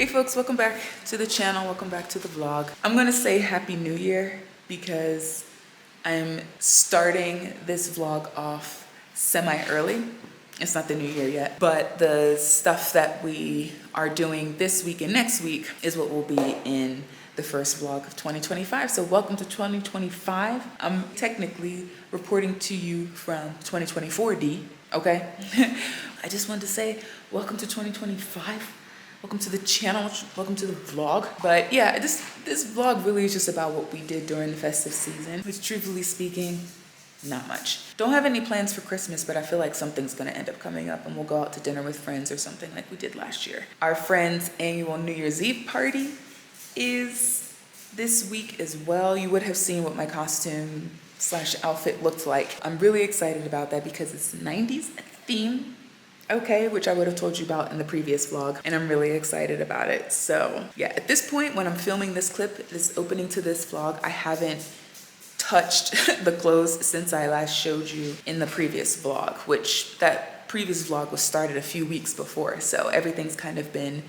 Hey folks, welcome back to the channel, welcome back to the vlog. I'm gonna say Happy New Year because I'm starting this vlog off semi-early. It's not the new year yet, but the stuff that we are doing this week and next week is what will be in the first vlog of 2025. So welcome to 2025. I'm technically reporting to you from 2024D, okay? I just wanted to say welcome to 2025. Welcome to the channel, welcome to the vlog. But yeah, this vlog really is just about what we did during the festive season, which truthfully speaking, not much. Don't have any plans for Christmas, but I feel like something's gonna end up coming up and we'll go out to dinner with friends or something like we did last year. Our friend's annual New Year's Eve party is this week as well. You would have seen what my costume / outfit looked like. I'm really excited about that because it's 90s theme. Okay, which I would have told you about in the previous vlog, and I'm really excited about it. So yeah, at this point when I'm filming this clip, this opening to this vlog, I haven't touched the clothes since I last showed you in the previous vlog, which that previous vlog was started a few weeks before. So everything's kind of been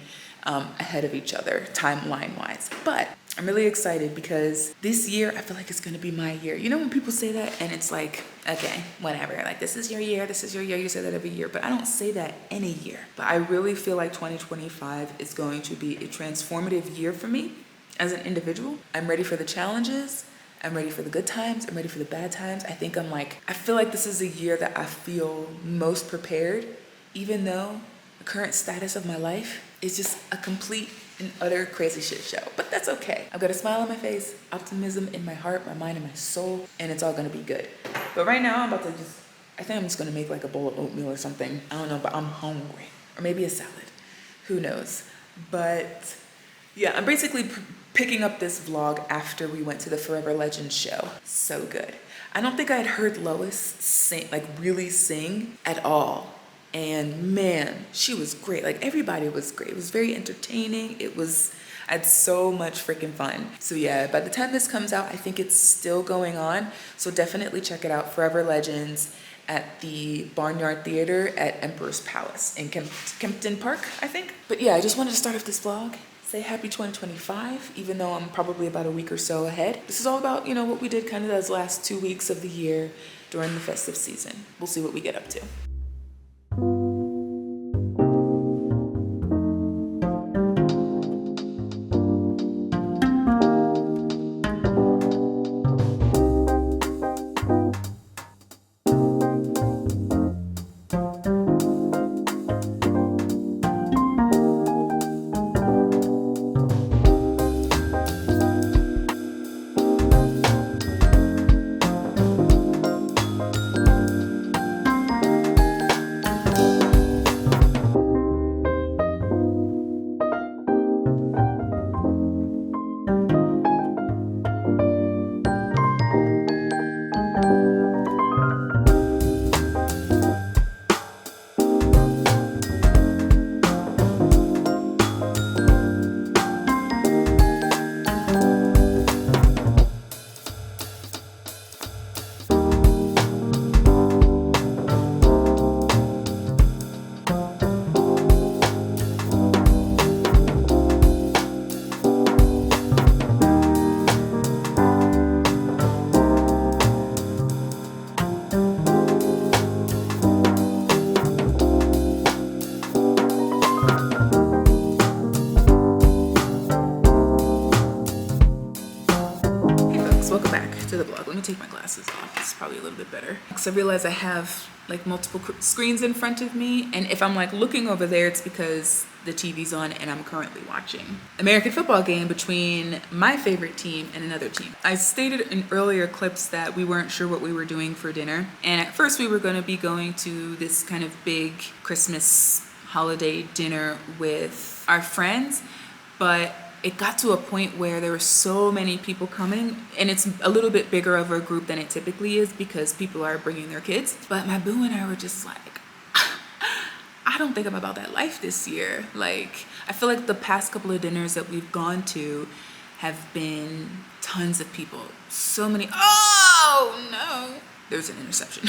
ahead of each other timeline wise. But I'm really excited because this year I feel like it's gonna be my year. You know when people say that and it's like, okay, whatever, like this is your year, this is your year, you say that every year, but I don't say that any year. But I really feel like 2025 is going to be a transformative year for me as an individual. I'm ready for the challenges, I'm ready for the good times, I'm ready for the bad times. I feel like this is a year that I feel most prepared, even though the current status of my life is just a complete and utter crazy shit show. But that's okay. I've got a smile on my face, optimism in my heart, my mind, and my soul, and it's all gonna be good. But right now, I think I'm just gonna make like a bowl of oatmeal or something. I don't know, but I'm hungry. Or maybe a salad. Who knows? But yeah, I'm basically picking up this vlog after we went to the Forever Legends show. So good. I don't think I had heard Lois sing, like really sing at all. And man, she was great. Like everybody was great. It was very entertaining. I had so much freaking fun. So yeah, by the time this comes out, I think it's still going on. So definitely check it out. Forever Legends at the Barnyard Theater at Emperor's Palace in Kempton Park, I think. But yeah, I just wanted to start off this vlog. Say happy 2025, even though I'm probably about a week or so ahead. This is all about, you know, what we did kind of those last 2 weeks of the year during the festive season. We'll see what we get up to. Welcome back to the vlog. Let me take my glasses off. It's probably a little bit better because I realize I have like multiple screens in front of me, and if I'm like looking over there, it's because the TV's on and I'm currently watching American football game between my favorite team and another team. I stated in earlier clips that we weren't sure what we were doing for dinner, and at first we were going to be going to this kind of big Christmas holiday dinner with our friends, but it got to a point where there were so many people coming, and it's a little bit bigger of a group than it typically is because people are bringing their kids. But my boo and I were just like, I don't think I'm about that life this year. Like, I feel like the past couple of dinners that we've gone to have been tons of people. So many, oh no, there's an interception.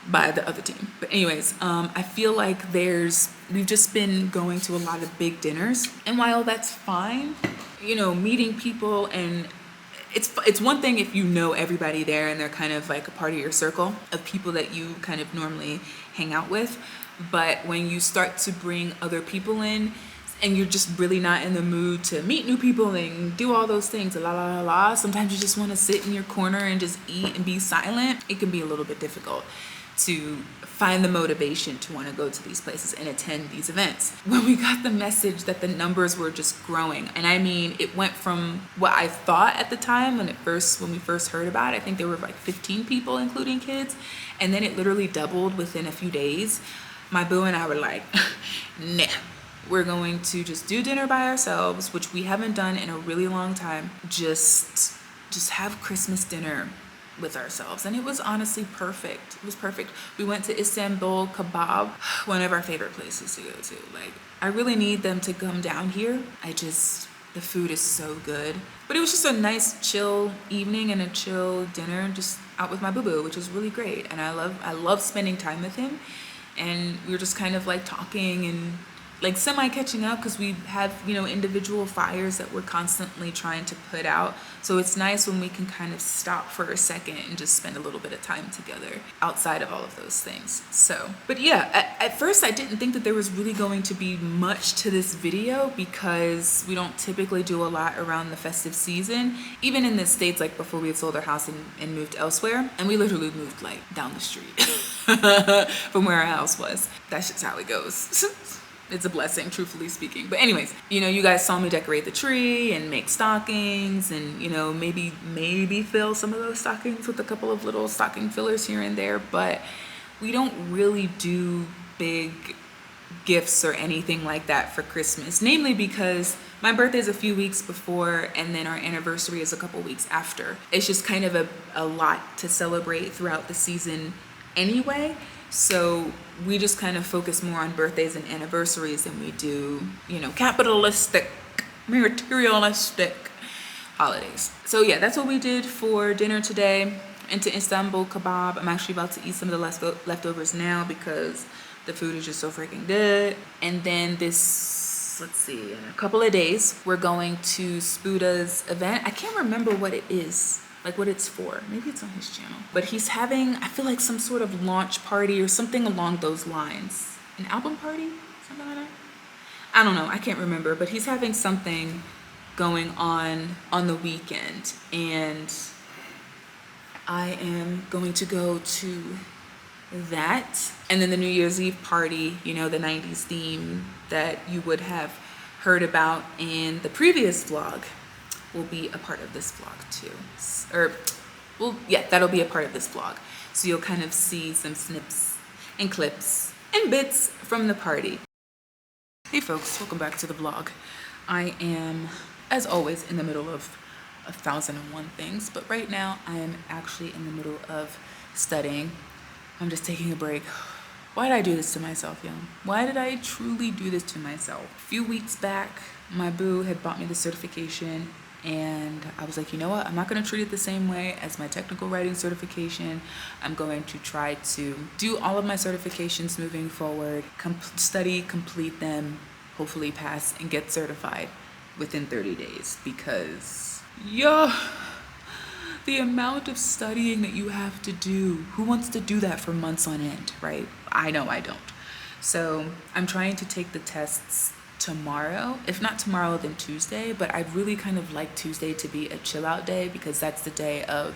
by the other team. But anyways, I feel like we've just been going to a lot of big dinners, and while that's fine, you know, meeting people, and it's one thing if you know everybody there and they're kind of like a part of your circle of people that you kind of normally hang out with, but when you start to bring other people in and you're just really not in the mood to meet new people and do all those things, sometimes you just want to sit in your corner and just eat and be silent. It can be a little bit difficult to find the motivation to want to go to these places and attend these events. When we got the message that the numbers were just growing, and I mean, it went from what I thought at the time when we first heard about it, I think there were like 15 people, including kids, and then it literally doubled within a few days. My boo and I were like, nah, we're going to just do dinner by ourselves, which we haven't done in a really long time. Just have Christmas dinner with ourselves, and it was honestly perfect. It was perfect. We went to Istanbul Kebab, one of our favorite places to go to. Like, I really need them to come down here. The food is so good. But it was just a nice chill evening and a chill dinner, just out with my boo-boo, which was really great. And I love spending time with him. And we were just kind of like talking and like semi catching up, because we have, you know, individual fires that we're constantly trying to put out. So it's nice when we can kind of stop for a second and just spend a little bit of time together outside of all of those things. So, but yeah, at first I didn't think that there was really going to be much to this video, because we don't typically do a lot around the festive season, even in the States, like before we had sold our house and moved elsewhere. And we literally moved like down the street from where our house was. That's just how it goes. It's a blessing, truthfully speaking. But anyways, you know, you guys saw me decorate the tree and make stockings, and, you know, maybe fill some of those stockings with a couple of little stocking fillers here and there. But we don't really do big gifts or anything like that for Christmas, namely because my birthday is a few weeks before, and then our anniversary is a couple weeks after. It's just kind of a lot to celebrate throughout the season anyway. So we just kind of focus more on birthdays and anniversaries than we do, you know, capitalistic, materialistic holidays. So yeah, that's what we did for dinner today. Into Istanbul Kebab. I'm actually about to eat some of the leftovers now, because the food is just so freaking good. And then let's see, in a couple of days, we're going to Sbuda's event. I can't remember what it is, like what it's for. Maybe it's on his channel. But he's having, I feel like, some sort of launch party or something along those lines. An album party? Something like that? I don't know. I can't remember. But he's having something going on the weekend. And I am going to go to that. And then the New Year's Eve party, you know, the 90s theme that you would have heard about in the previous vlog, will be a part of this vlog too. That'll be a part of this vlog. So you'll kind of see some snips and clips and bits from the party. Hey folks, welcome back to the vlog. I am, as always, in the middle of 1,001 things, but right now I am actually in the middle of studying. I'm just taking a break. Why did I do this to myself, yo? Why did I truly do this to myself? A few weeks back, my boo had bought me the certification, and I was like, you know what? I'm not going to treat it the same way as my technical writing certification. I'm going to try to do all of my certifications moving forward, complete them, hopefully pass, and get certified within 30 days. Because, the amount of studying that you have to do, who wants to do that for months on end, right? I know I don't. So I'm trying to take the tests tomorrow. If not tomorrow, then Tuesday. But I really kind of like Tuesday to be a chill out day, because that's the day of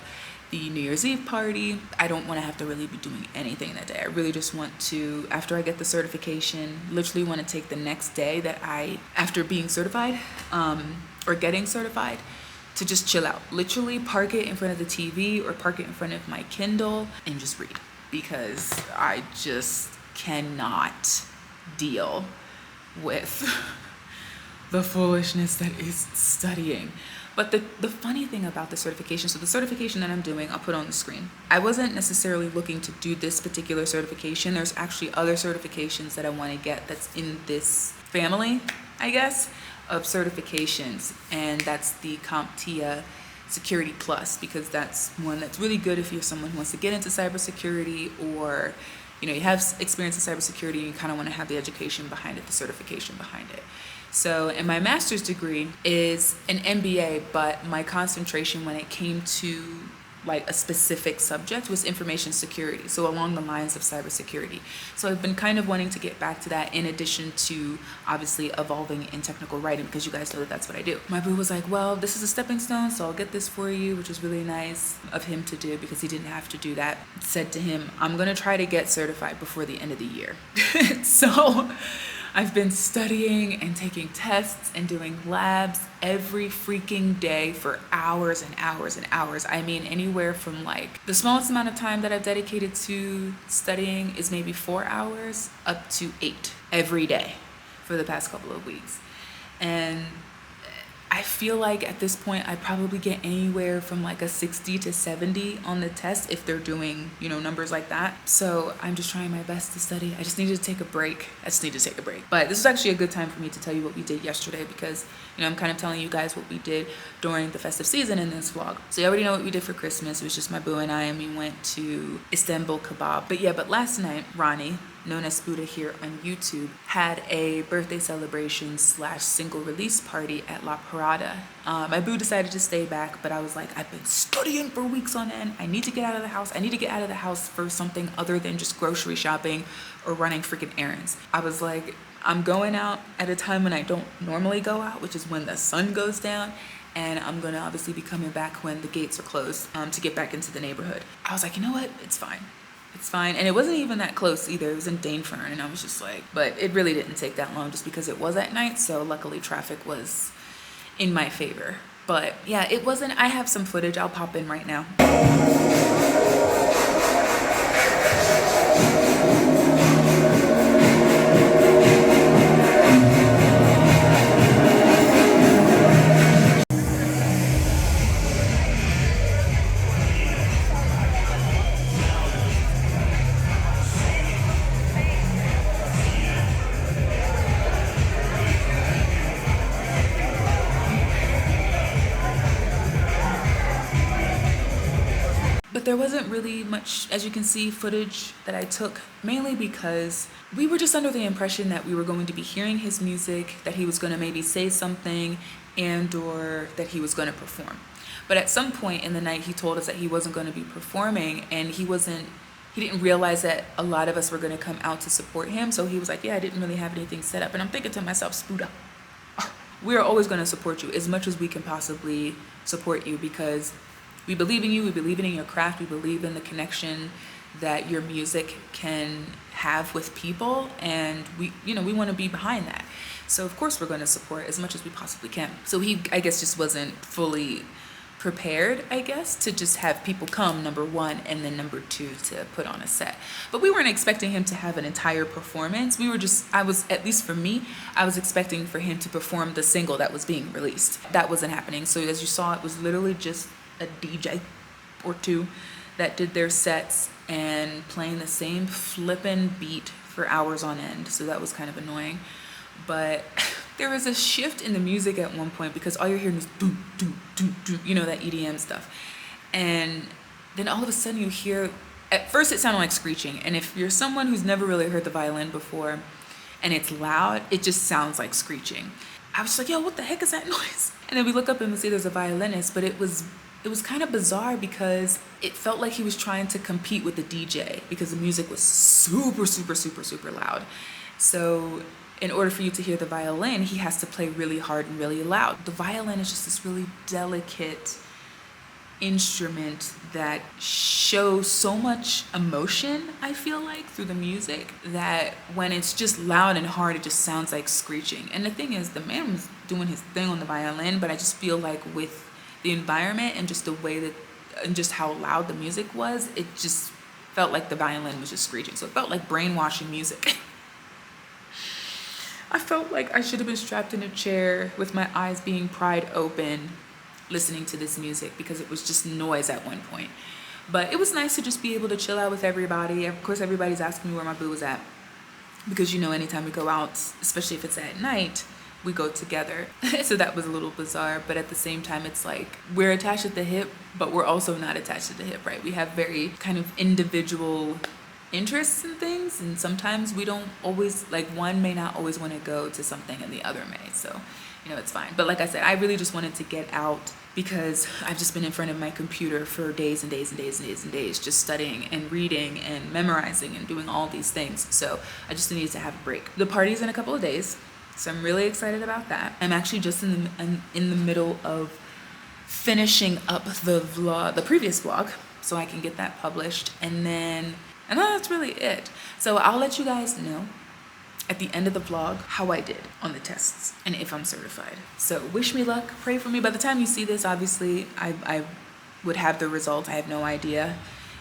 the New Year's Eve party. I don't want to have to really be doing anything that day. I really just want to, after I get the certification, literally want to take the next day after being certified, or getting certified, to just chill out. Literally park it in front of the TV or park it in front of my Kindle and just read, because I just cannot deal with the foolishness that is studying. But the funny thing about the certification, so the certification that I'm doing, I'll put on the screen. I wasn't necessarily looking to do this particular certification. There's actually other certifications that I want to get that's in this family, I guess, of certifications, and that's the CompTIA Security Plus, because that's one that's really good if you're someone who wants to get into cybersecurity, or you have experience in cybersecurity and you kind of want to have the education behind it, the certification behind it. So, and my master's degree is an MBA, but my concentration when it came to like a specific subject was information security, so along the lines of cybersecurity. So I've been kind of wanting to get back to that, in addition to obviously evolving in technical writing, because you guys know that that's what I do. My boo was like, well, this is a stepping stone, so I'll get this for you, which was really nice of him to do, because he didn't have to do that. Said to him, I'm gonna try to get certified before the end of the year. So I've been studying and taking tests and doing labs every freaking day for hours and hours and hours. I mean, anywhere from like the smallest amount of time that I've dedicated to studying is maybe 4 hours up to 8 every day for the past couple of weeks. And I feel like at this point I probably get anywhere from like a 60 to 70 on the test if they're doing, numbers like that. So I'm just trying my best to study. I just need to take a break. But this is actually a good time for me to tell you what we did yesterday, because, I'm kind of telling you guys what we did during the festive season in this vlog. So you already know what we did for Christmas. It was just my boo and I, and we went to Istanbul Kebab. But last night, Ronnie, known as Sbuda here on YouTube, had a birthday celebration / single release party at La Parada. My boo decided to stay back, but I was like, I've been studying for weeks on end. I need to get out of the house. I need to get out of the house for something other than just grocery shopping or running freaking errands. I was like, I'm going out at a time when I don't normally go out, which is when the sun goes down. And I'm going to obviously be coming back when the gates are closed to get back into the neighborhood. I was like, you know what? It's fine. It's fine. And it wasn't even that close either. It was in Danefern, and I was just like, but it really didn't take that long just because it was at night. So luckily traffic was in my favor. But yeah, it wasn't. I have some footage. I'll pop in right now. But there wasn't really much, as you can see, footage that I took, mainly because we were just under the impression that we were going to be hearing his music, that he was going to maybe say something, and or that he was going to perform. But at some point in the night, he told us that he wasn't going to be performing, and he didn't realize that a lot of us were going to come out to support him. So he was like, yeah, I didn't really have anything set up. And I'm thinking to myself, Sbuda, we are always going to support you as much as we can possibly support you, because we believe in you, we believe in your craft, we believe in the connection that your music can have with people, and we want to be behind that. So of course we're going to support as much as we possibly can. So he, I guess, just wasn't fully prepared, to just have people come, number one, and then number two, to put on a set. But we weren't expecting him to have an entire performance. At least for me, I was expecting for him to perform the single that was being released. That wasn't happening. So as you saw, it was literally just a DJ or two that did their sets and playing the same flippin' beat for hours on end. So that was kind of annoying. But there was a shift in the music at one point, because all you're hearing is boom, doom, doom, doom, that EDM stuff. And then all of a sudden you hear, at first it sounded like screeching. And if you're someone who's never really heard the violin before and it's loud, it just sounds like screeching. I was just like, yo, what the heck is that noise? And then we look up and we see there's a violinist, but it was kind of bizarre, because it felt like he was trying to compete with the DJ, because the music was super, super, super, super loud. So in order for you to hear the violin, he has to play really hard and really loud. The violin is just this really delicate instrument that shows so much emotion, I feel like, through the music, that when it's just loud and hard, it just sounds like screeching. And the thing is, the man was doing his thing on the violin, but I just feel like with the environment and just the way that, and just how loud the music was, it just felt like the violin was just screeching. So it felt like brainwashing music. I felt like I should have been strapped in a chair with my eyes being pried open, listening to this music, because it was just noise at one point. But it was nice to just be able to chill out with everybody. Of course, everybody's asking me where my boo was at, because anytime we go out, especially if it's at night, we go together. So that was a little bizarre, but at the same time, it's like we're attached at the hip, but we're also not attached at the hip, right? We have very kind of individual interests in things, and sometimes we don't always, like, one may not always want to go to something and the other may, so you know, it's fine. But like I said, I really just wanted to get out because I've just been in front of my computer for days and days and days and days and days, just studying and reading and memorizing and doing all these things. So I just needed to have a break. The party's in a couple of days, so I'm really excited about that. I'm actually just in the middle of finishing up the vlog, the previous vlog, so I can get that published, and then that's really it. So I'll let you guys know at the end of the vlog how I did on the tests and if I'm certified. So wish me luck, pray for me. By the time you see this, obviously I would have the results. I have no idea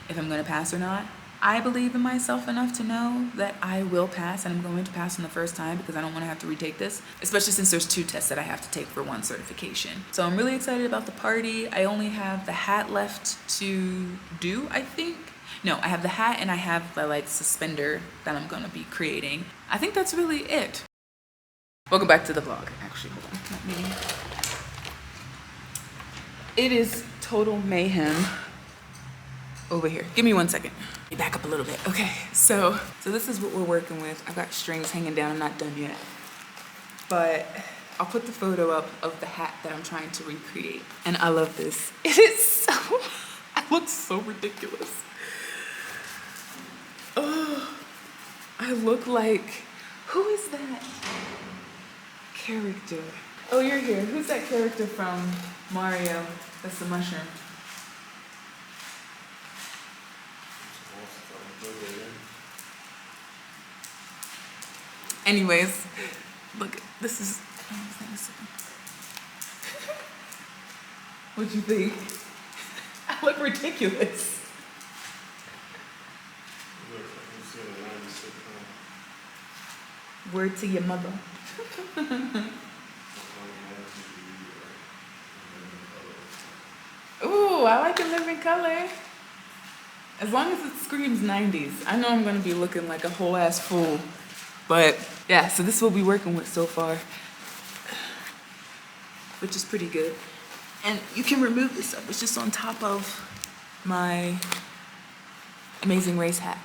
if I'm gonna pass or not. I believe in myself enough to know that I will pass, and I'm going to pass on the first time because I don't want to have to retake this, especially since there's 2 tests that I have to take for 1 certification. So I'm really excited about the party. I only have the hat left to do, I think. No, I have the hat and I have the like suspender that I'm gonna be creating. I think that's really it. Welcome back to the vlog. Actually, hold on, let me. It is total mayhem over here. Give me 1 second. Let me back up a little bit. Okay, so this is what we're working with. I've got strings hanging down. I'm not done yet. But I'll put the photo up of the hat that I'm trying to recreate. And I love this. It is so, I look so ridiculous. Oh, I look like, who is that character? Oh, you're here. Who's that character from Mario? That's the mushroom. Anyways, look, this is, what'd you think? I look ridiculous. Word to your mother. Ooh, I like a living color. As long as it screams 90s. I know I'm gonna be looking like a whole ass fool. But yeah, so this is what we're working with so far, which is pretty good. And you can remove this stuff. It's just on top of my Amazing Race hat.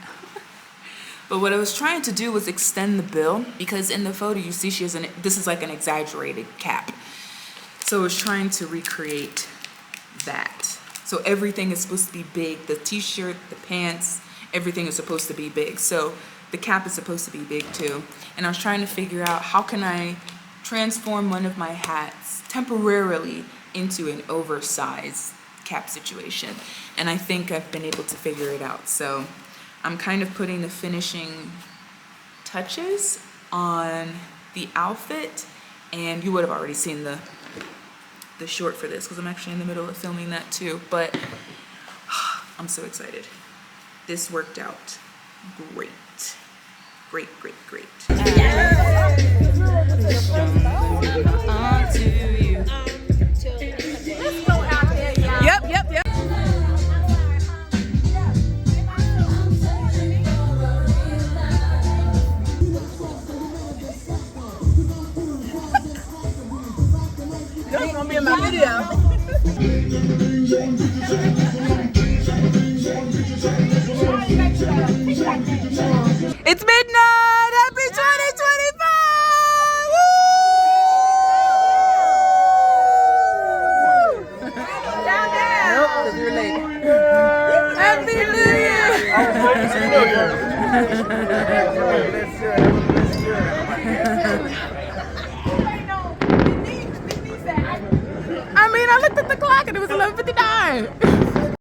But what I was trying to do was extend the bill, because in the photo you see she has this is like an exaggerated cap. So I was trying to recreate that. So everything is supposed to be big. The t-shirt, the pants, everything is supposed to be big. So the cap is supposed to be big too. And I was trying to figure out how can I transform one of my hats temporarily into an oversized cap situation. And I think I've been able to figure it out. So I'm kind of putting the finishing touches on the outfit, and you would have already seen the short for this because I'm actually in the middle of filming that too. But I'm so excited. This worked out great. Great, great, great. Yep, yep, yep. That's gonna be in my video. It's midnight! Happy 2025! Woo! Down there! Nope, because you're late. Happy New Year! I mean, I looked at the clock and it was 11:59.